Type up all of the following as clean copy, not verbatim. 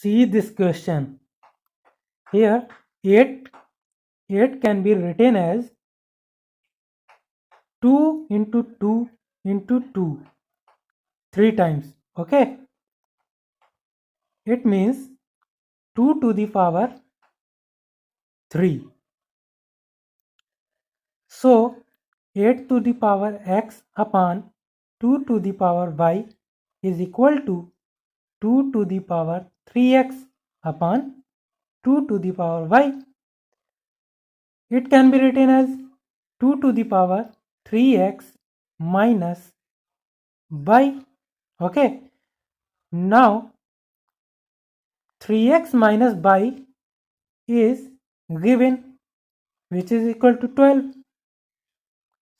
see this question. Here 8 can be written as 2 into 2 into 2 3 times. Okay, it means 2 to the power 3. So 8 to the power x upon 2 to the power y is equal to 2 to the power 3x upon 2 to the power y. It can be written as 2 to the power 3x minus y. Okay, now 3x minus y is given, which is equal to 12.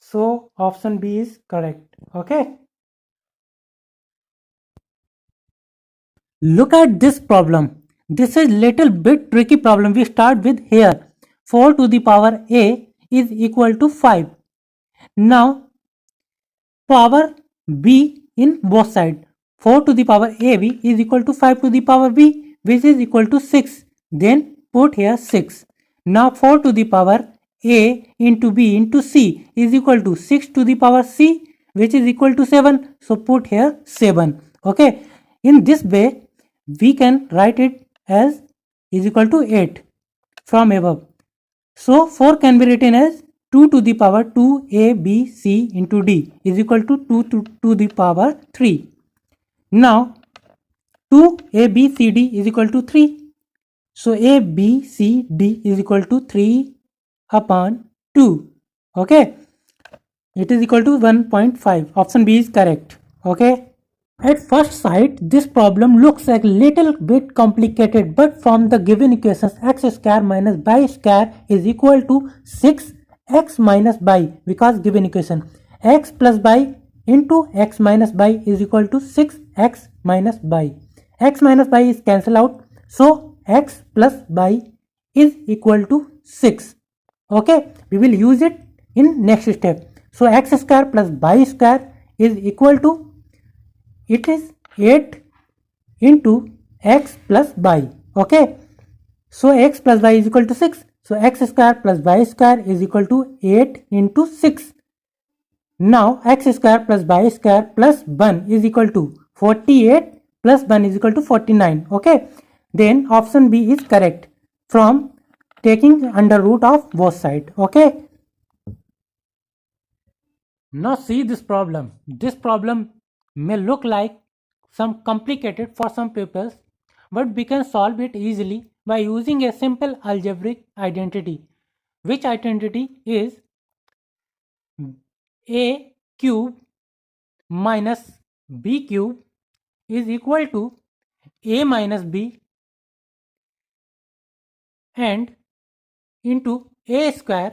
So option B is correct. Okay, look at this problem. This is little bit tricky problem. We start with here 4 to the power a is equal to 5. Now power b in both sides. 4 to the power ab is equal to 5 to the power b, which is equal to 6. Then put here 6. Now 4 to the power a into b into c is equal to 6 to the power c, which is equal to 7. So put here 7. Okay, in this way we can write it as is equal to 8 from above. So 4 can be written as 2 to the power 2abc into d is equal to 2 to the power 3. Now 2abcd is equal to 3. So abcd is equal to 3 upon 2. Okay, it is equal to 1.5. Option B is correct. Okay, at first sight this problem looks like little bit complicated, but from the given equations x square minus y square is equal to 6x minus y, because given equation x plus y into x minus y is equal to 6x minus y. X minus y is cancelled out, so x plus y is equal to 6. Okay, we will use it in next step. So x square plus y square is equal to, it is 8 into x plus y. Okay, so x plus y is equal to 6. So x square plus y square is equal to 8 into 6. Now x square plus y square plus 1 is equal to 48 plus 1 is equal to 49. Okay, then option B is correct from taking under root of both sides. Okay, now see this problem. This problem may look like some complicated for some people, but we can solve it easily by using a simple algebraic identity, which identity is a cube minus b cube is equal to a minus b and into a square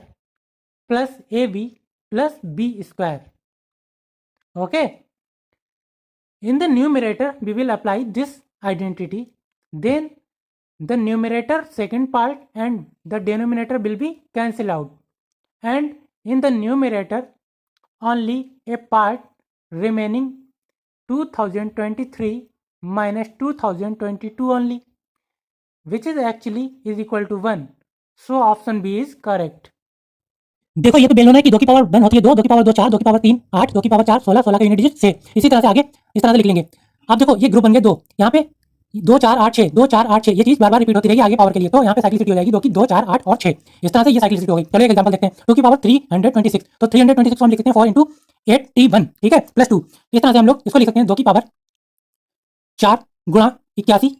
plus ab plus b square. Okay, in the numerator we will apply this identity, then the numerator second part and the denominator will be cancelled out, and in the numerator only a part remaining 2023 minus 2022 only, which is actually is equal to 1. So option B is correct. देखो ये तो बेलनो है कि 2 की power 1 होती है 2, 2 की power 2 4, 2 की पावर 3 8, 2 की पावर 4 16, 16 का यूनिट डिजिट 6. इसी तरह से आगे इस तरह से लिख लेंगे. अब देखो ये ग्रुप बन गए 2, यहाँ पे 2 4 8 6 2 4 8 6 ये चीज बार बार रिपीट होती रहेगी आगे पावर के लिए, तो यहाँ पे साइक्लिसिटी हो जाएगी 2 की 2 4 8 और 6. इस तरह से ये साइक्लिसिटी हो गई. चलो एक एग्जांपल देखते हैं. 2 की पावर 326, तो 326 को हम लिख सकते हैं 4 इंटू 81, ठीक है, प्लस 2. इस तरह से हम लोग इसको लिख सकते हैं 2 की पावर 4 गुणा 81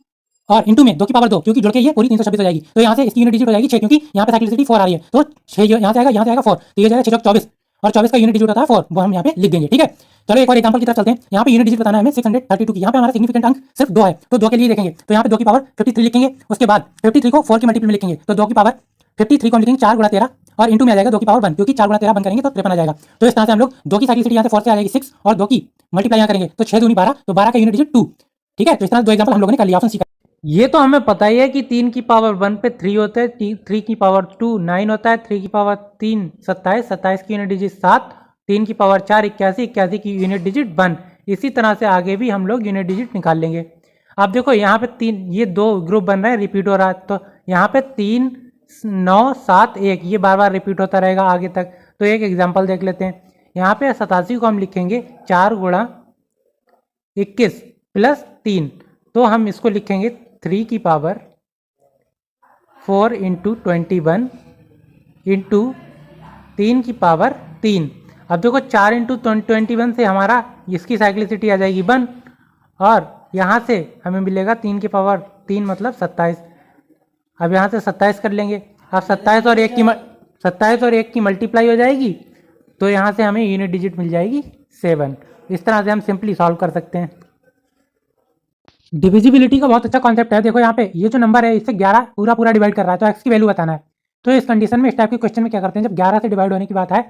और इंटू में 2 की पावर 2, क्योंकि जुड़ के ये पूरी 326 हो जाएगी, तो यहाँ से इसकी यूनिट डिजिट हो जाएगी 6, क्योंकि यहाँ पे साइक्लिसिटी 4 आ रही है, तो 6 यहाँ से आएगा 4, तो ये जाएगा 6 24 और 24 का यूनिट डिजिट होता है 4, वो हम यहाँ पे लिख देंगे. ठीक है, चलो एक और एग्जांपल की तरफ चलते हैं. यहाँ पे यूनिट डिजिट बताना है हमें 632 की. यहाँ पे हमारा सिग्निफिकेंट अंक सिर्फ 2 है, तो 2 के लिए देखेंगे, तो यहाँ पे 2 की पावर 53 लिखेंगे. उसके बाद 53 को 4 के मल्टीपल में लिखेंगे, तो 2 की पावर 53 को हम लिखेंगे 4 गुणा 13 और इंटू में आ जाएगा 2 की पावर 1, क्योंकि 4 गुणा 13 बंद करेंगे तो 53 आ जाएगा. तो इस तरह से हम लोग 2 की साइक्लिसिटी यहाँ से 4 से आ जाएगी 6 और 2 की मल्टीप्लाई यहाँ करेंगे तो 6 दूनी 12, तो 12 का यूनिट डिजिट 2. ठीक है, तो इस तरह 2 एग्जांपल हम लोगों ने कर लिया. Option C. ये तो हमें पता ही है कि 3 की पावर 1 पे 3 होता है, 3 की पावर 2 9 होता है, 3 की पावर 3 27, 27 की यूनिट डिजिट 7, 3 की पावर 4 81, 81 की यूनिट डिजिट 1. इसी तरह से आगे भी हम लोग यूनिट डिजिट निकाल लेंगे. अब देखो यहाँ पे तीन, ये दो ग्रुप बन रहा है, रिपीट हो रहा है, तो यहाँ पे 3 9 7 1 ये बार बार रिपीट होता रहेगा आगे तक। तो एक एग्जांपल देख लेते हैं। यहाँ पे 87 को हम लिखेंगे 4 गुणा 21 प्लस 3, तो हम इसको लिखेंगे 3 की पावर 4 इंटू 21 इंटू 3 की पावर 3। अब देखो 4 इंटू 21 से हमारा इसकी साइक्लिसिटी आ जाएगी 1, और यहाँ से हमें मिलेगा 3 की पावर 3 मतलब 27। अब यहाँ से 27 कर लेंगे। अब 27 और 1 की मल्टीप्लाई हो जाएगी, तो यहाँ से हमें यूनिट डिजिट मिल जाएगी 7। इस तरह से हम सिंपली सॉल्व कर सकते हैं। डिविजिबिलिटी का बहुत अच्छा कॉन्सेप्ट है। देखो यहाँ पे ये जो नंबर है इससे 11 पूरा डिवाइड कर रहा है, तो एक्स की वैल्यू बताना है। तो इस कंडीशन में, इस टाइप के क्वेश्चन में क्या करते हैं, जब 11 से डिवाइड होने की बात है,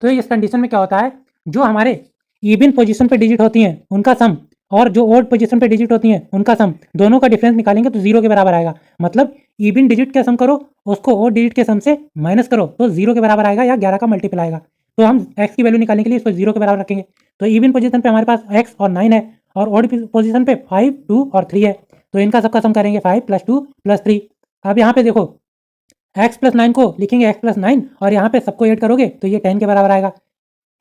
तो इस कंडीशन में क्या होता है, जो हमारे इवन पोजीशन पे डिजिट होती हैं उनका सम और जो ओड पोजीशन पे डिजिट होती हैं उनका सम, दोनों का डिफरेंस निकालेंगे तो 0 के बराबर आएगा। मतलब इवन डिजिट का सम करो, उसको ओड डिजिट के सम से माइनस करो तो 0 के बराबर आएगा या 11 का मल्टीपल आएगा। तो हम एक्स की वैल्यू निकालने के लिए इसको 0 के बराबर रखेंगे। तो इवन पोजीशन पे हमारे पास एक्स और 9 है, और ओड पोजीशन पे 5 2 और 3 है, तो इनका सबका सम करेंगे 5 + 2 + 3। अब यहाँ पे देखो x + 9 को लिखेंगे x + 9, और यहाँ पे सबको ऐड करोगे तो ये 10 के बराबर आएगा।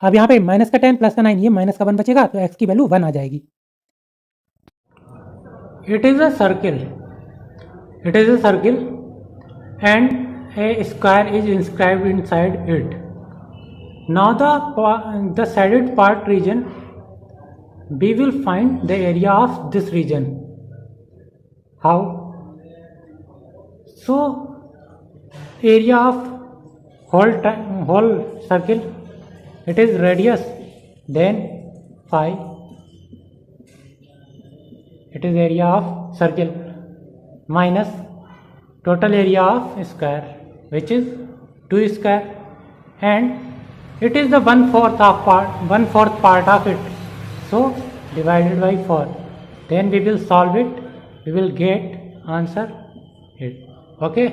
अब यहाँ पे माइनस का 10 प्लस का 9, ये माइनस का 1 बचेगा, तो x की वैल्यू 1 आ जाएगी। It is a circle and A square is inscribed inside it. Now the shaded part reason, we will find the area of this region. How? So area of whole circle, it is radius, then phi, it is area of circle, minus total area of square, which is 2 square, and it is the 1/4 part of it, so divided by 4. Then we will solve it, we will get answer it. Okay,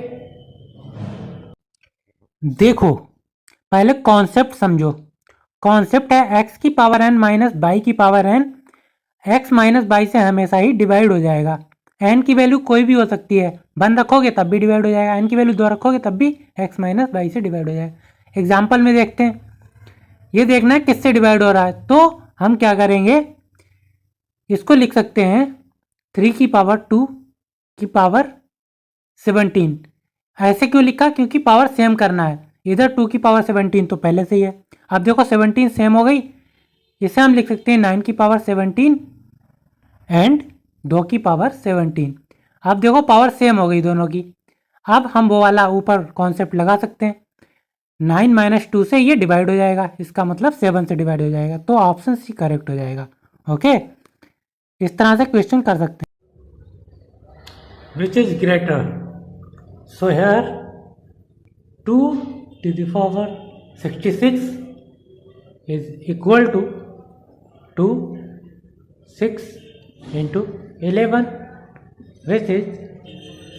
देखो पहले concept समझो। Concept है x की power n minus by की power n। x minus by से हमेशा ही divide हो जाएगा। n की वैल्यू कोई भी हो सकती है, 1 रखोगे तब भी डिवाइड हो जाएगा, n की वैल्यू 2 रखोगे तब भी x माइनस बाई से डिवाइड हो जाएगा। एग्जाम्पल में देखते हैं, ये देखना है किससे डिवाइड हो रहा है। तो हम क्या करेंगे, इसको लिख सकते हैं 3 की पावर 2 की पावर 17। ऐसे क्यों लिखा, क्योंकि पावर सेम करना है। इधर 2 की पावर 17 तो पहले से ही है। अब देखो 17 सेम हो गई, इसे हम लिख सकते हैं 9 की पावर 17 एंड 2 की पावर 17। अब देखो पावर सेम हो गई दोनों की। अब हम वो वाला ऊपर कॉन्सेप्ट लगा सकते हैं, 9 - 2 से ये डिवाइड हो जाएगा, इसका मतलब 7 से डिवाइड हो जाएगा, तो ऑप्शन सी करेक्ट हो जाएगा। ओके, इस तरह से क्वेश्चन कर सकते हैं। Which is greater, so here 2 to the power 66 is equal to 2 6 into 11, which is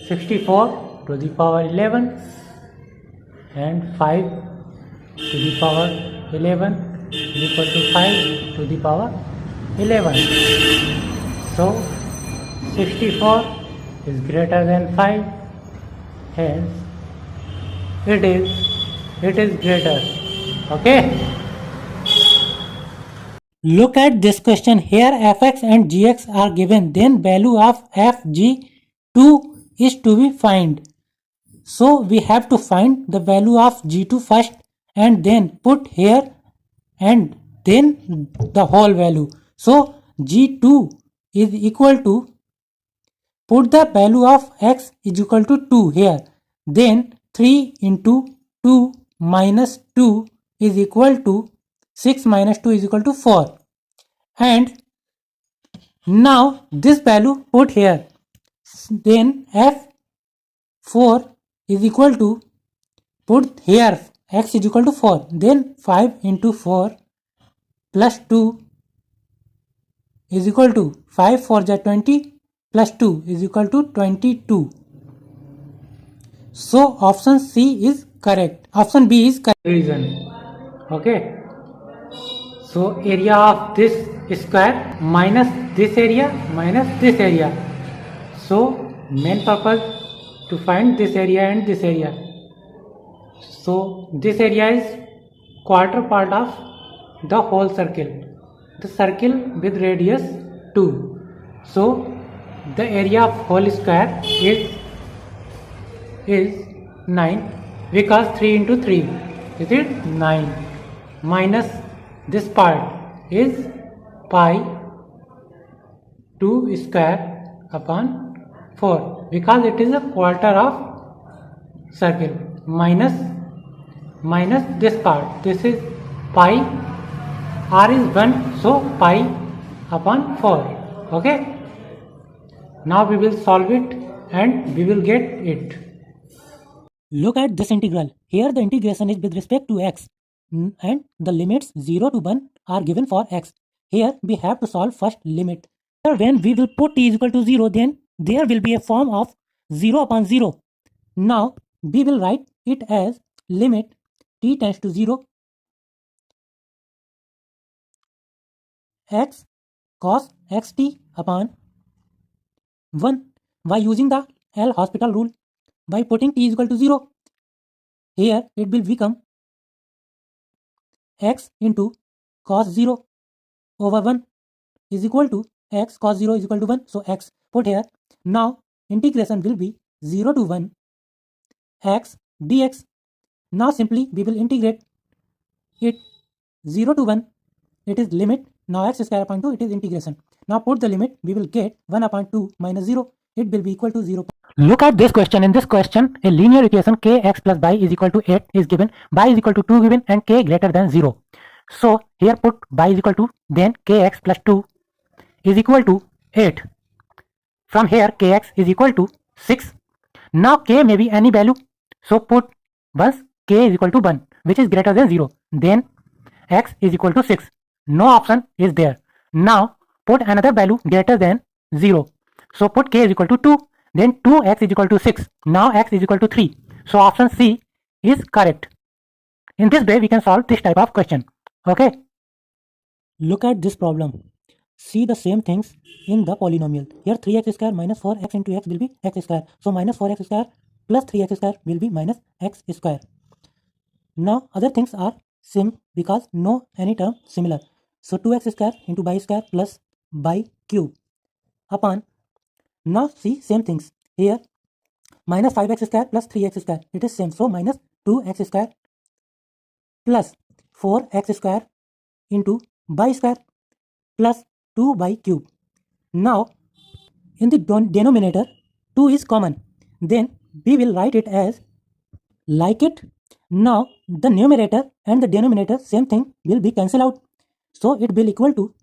64 to the power 11, and 5 to the power 11 is equal to 5 to the power 11. So 64 is greater than 5, hence it is greater. Okay, look at this question. Here fx and gx are given, then value of fg2 is to be find. So we have to find the value of g2 first and then put here and then the whole value. So g2 is equal to, put the value of x is equal to 2 here, then 3 into 2 minus 2 is equal to 6 minus 2 is equal to 4, and now this value put here, then f4 is equal to, put here x is equal to 4, then 5 into 4 plus 2 is equal to 5 4 ja 20 plus 2 is equal to 22. So option C is correct. Option B is correct reason. Okay. So area of this square minus this area minus this area, So main purpose to find this area and this area. So this area is quarter part of the whole circle. The circle with radius 2. So the area of whole square is 9 because 3 into 3 is it 9 minus this part is pi 2 square upon 4 because it is a quarter of circle minus this part, this is pi, r is 1 so pi upon 4. Okay, now we will solve it and we will get it. Look at this integral. Here the integration is with respect to x and the limits 0 to 1 are given for x. Here we have to solve first limit. Here when we will put t is equal to 0, then there will be a form of 0 upon 0. Now we will write it as limit t tends to 0 x cos xt upon 1 by using the L'Hospital rule. By putting t is equal to 0, here it will become x into cos 0 over 1 is equal to x cos 0 is equal to 1. So x put here. Now integration will be 0 to 1 x dx. Now simply we will integrate it 0 to 1. It is limit. Now x square upon 2 it is integration. Now put the limit, we will get 1 upon 2 minus 0. It will be equal to 0. Look at this question. In this question, a linear equation kx plus y is equal to 8 is given, y is equal to 2 given and k greater than 0. So here put y is equal to, then kx plus 2 is equal to 8. From here kx is equal to 6. Now k may be any value. So put once k is equal to 1 which is greater than 0, then x is equal to 6. No option is there. Now put another value greater than 0. So put k is equal to 2. Then 2x is equal to 6. Now x is equal to 3. So option C is correct. In this way we can solve this type of question. Okay. Look at this problem. See the same things in the polynomial. Here 3x square minus 4x into x will be x square. So minus 4x square plus 3x square will be minus x square. Now other things are same because no any term similar. So 2x square into y square plus y cube upon. Now see same things here, minus 5x square plus 3x square, it is same. So minus 2x square plus 4x square into y square plus 2y cube. Now in the denominator 2 is common, then we will write it as like it. Now the numerator and the denominator same thing will be cancelled out. So it will equal to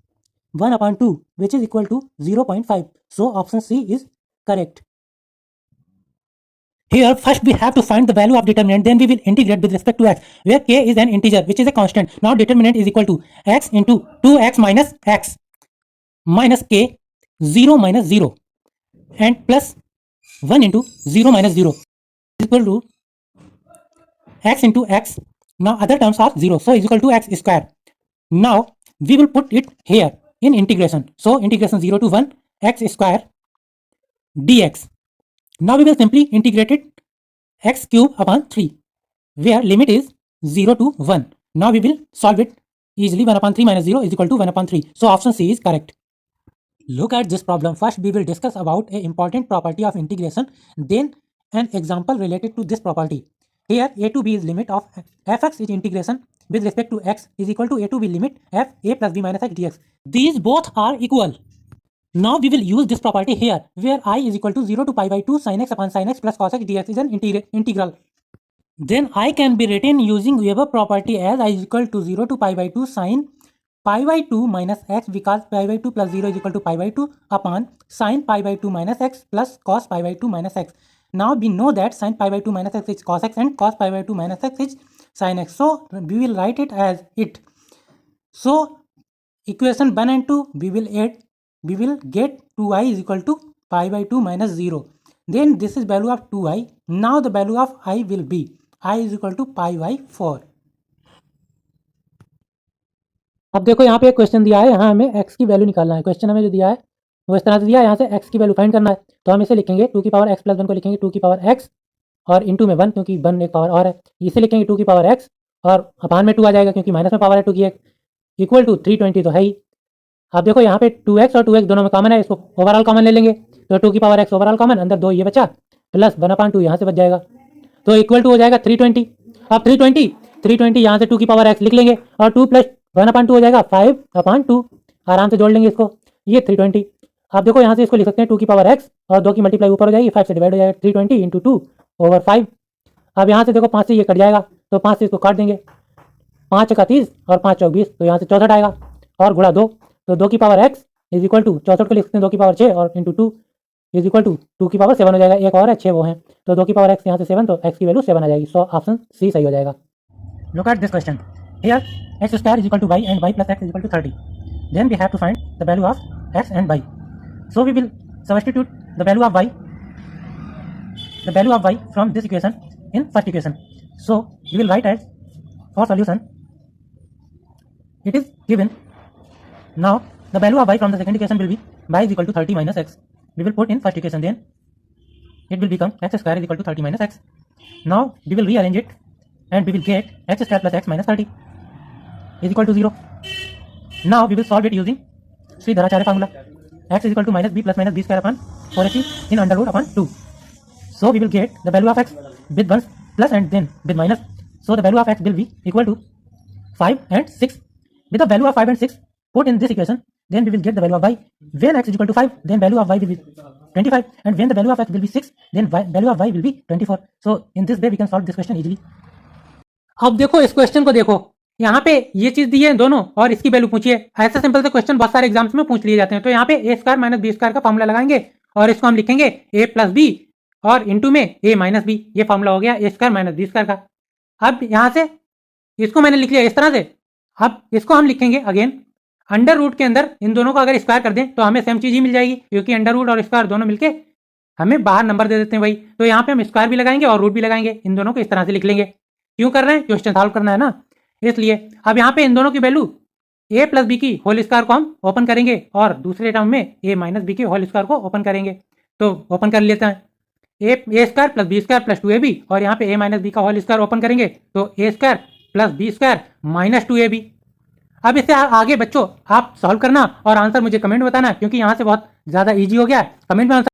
1 upon 2 which is equal to 0.5. So option C is correct. Here first we have to find the value of determinant, then we will integrate with respect to x, where k is an integer which is a constant. Now determinant is equal to x into 2x minus x minus k 0 minus 0 and plus 1 into 0 minus 0 is equal to x into x. Now other terms are 0, so is equal to x square. Now we will put it here in integration. So integration 0 to 1 x square dx. Now we will simply integrate it x cube upon 3, where limit is 0 to 1. Now we will solve it easily. 1 upon 3 minus 0 is equal to 1 upon 3. So option C is correct. Look at this problem. First we will discuss about an important property of integration, then an example related to this property. Here a to b is limit of fx is integration with respect to x is equal to a to b limit f a plus b minus x dx. These both are equal. Now we will use this property here, where I is equal to 0 to pi by 2 sin x upon sin x plus cos x dx is an integral. Then I can be written using Weber property as I is equal to 0 to pi by 2 sin pi by 2 minus x, because pi by 2 plus 0 is equal to pi by 2 upon sin pi by 2 minus x plus cos pi by 2 minus x. Now we know that sin pi by 2 minus x is cos x and cos pi by 2 minus x is sin x. So we will write it as it. So equation 1 and 2 we will add. We will get 2i is equal to pi by 2 minus 0. Then this is value of 2i. Now the value of I will be I is equal to pi by 4. अब देखो यहाँ पे एक question दिया है, यहाँ हमें x की वैल्यू निकालना है. क्वेश्चन हमें जो दिया है वो इस तरह से दिया, यहाँ से x की वैल्यू फाइंड करना है, तो हम इसे लिखेंगे 2 की पावर x प्लस 1 को लिखेंगे 2 की पावर x और इंटू में 1 क्योंकि 1 एक पावर और है, इसे लिखेंगे 2 की पावर x और अपान में 2 आ जाएगा क्योंकि माइनस में पावर है 2 की एक, इक्वल टू 320 तो है ही। आप देखो यहाँ पे 2x और 2x दोनों में कॉमन है, इसको ओवरऑल कॉमन ले लेंगे, तो 2 की पावर x ओवरऑल कॉमन, अंदर 2 ये बचा, प्लस 1/2 यहाँ से बच जाएगा, तो इक्वल टू हो जाएगा 320। अब 320 यहाँ से 2 की पावर x लिख लेंगे और 2 प्लस 1/2 हो जाएगा 5/2, आराम से जोड़ लेंगे इसको, ये 320। आप देखो यहाँ से इसको लिख सकते हैं 2 की पावर x और 2 की मल्टीप्लाई ऊपर हो जाएगी, 5 से डिवाइड हो जाएगा, 320 इंटू 2 ओवर 5। अब यहाँ से देखो 5 से ये कट जाएगा, तो 5 से इसको काट देंगे, 5 का 30 और 5 चौक 20, तो यहाँ से 64 आएगा और गुणा 2, तो 2 की power x is equal to 64 को लिख सकते हैं 2 की पावर 6 और इंटू 2 इज इक्वल टू 2 की पावर 7 हो जाएगा, एक और है 6 वो हैं, तो 2 की पावर x यहाँ से 7, तो x की वैल्यू 7 आ जाएगी, सो ऑप्शन सी सही हो जाएगा। Look at this question, here x square is equal to y and y plus x is equal to 30, then we have to find the value of x and y, so we will substitute the value of y from this equation in first equation, so we will write as for solution it is given, now the value of y from the second equation will be y is equal to 30 minus x, we will put in first equation, then it will become x square is equal to 30 minus x, now we will rearrange it and we will get x square plus x minus 30 is equal to 0, now we will solve it using Sridharacharya formula, x is equal to minus b plus minus b square upon 4ac in under root upon 2, so we will get the value of x with ones plus and then with minus, so the value of x will be equal to 5 and 6, with the value of 5 and 6 put in this equation, then we will get the value of y, when x is equal to 5 then value of y will be 25 and when the value of x will be 6 then value of y will be 24, so in this way we can solve this question easily। अब देखो इस question को देखो, यहाँ पे ये चीज दी है दोनों और इसकी वैल्यू पूछिए, ऐसा सिंपल से क्वेश्चन बहुत सारे एग्जाम्स में पूछ लिए जाते हैं, तो यहाँ पे ए स्क्वायर माइनस बी स्क्वायर का फॉर्मूला लगाएंगे और इसको हम लिखेंगे ए प्लस बी और इंटू में ए माइनस बी, ये फॉर्मूला हो गया ए स्क्वायर माइनस बी स्क्वायर का। अब यहाँ से इसको मैंने लिख लिया इस तरह से, अब इसको हम लिखेंगे अगेन अंडर रूट के अंदर, इन दोनों को अगर स्क्वायर कर दें तो हमें सेम चीज ही मिल जाएगी क्योंकि अंडर रूट और स्क्वायर दोनों मिलके हमें बाहर नंबर दे देते हैं भाई, तो यहाँ पे हम स्क्वायर भी लगाएंगे और रूट भी लगाएंगे, इन दोनों को इस तरह से लिख लेंगे, क्यों कर रहे हैं, क्वेश्चन सॉल्व करना है ना इसलिए। अब यहाँ पे इन दोनों की वैल्यू ए प्लस बी की होल स्क्वायर को हम ओपन करेंगे और दूसरे टर्म में ए माइनस बी के होल स्क्वायर को ओपन करेंगे, तो ओपन कर लेते हैं A square plus B square plus 2ab और यहाँ पे ए माइनस बी का होल स्क्वायर ओपन करेंगे तो A square plus B square minus 2ab। अब इससे आगे बच्चों आप सॉल्व करना और आंसर मुझे कमेंट में बताना क्योंकि यहाँ से बहुत ज़्यादा ईजी हो गया है, कमेंट में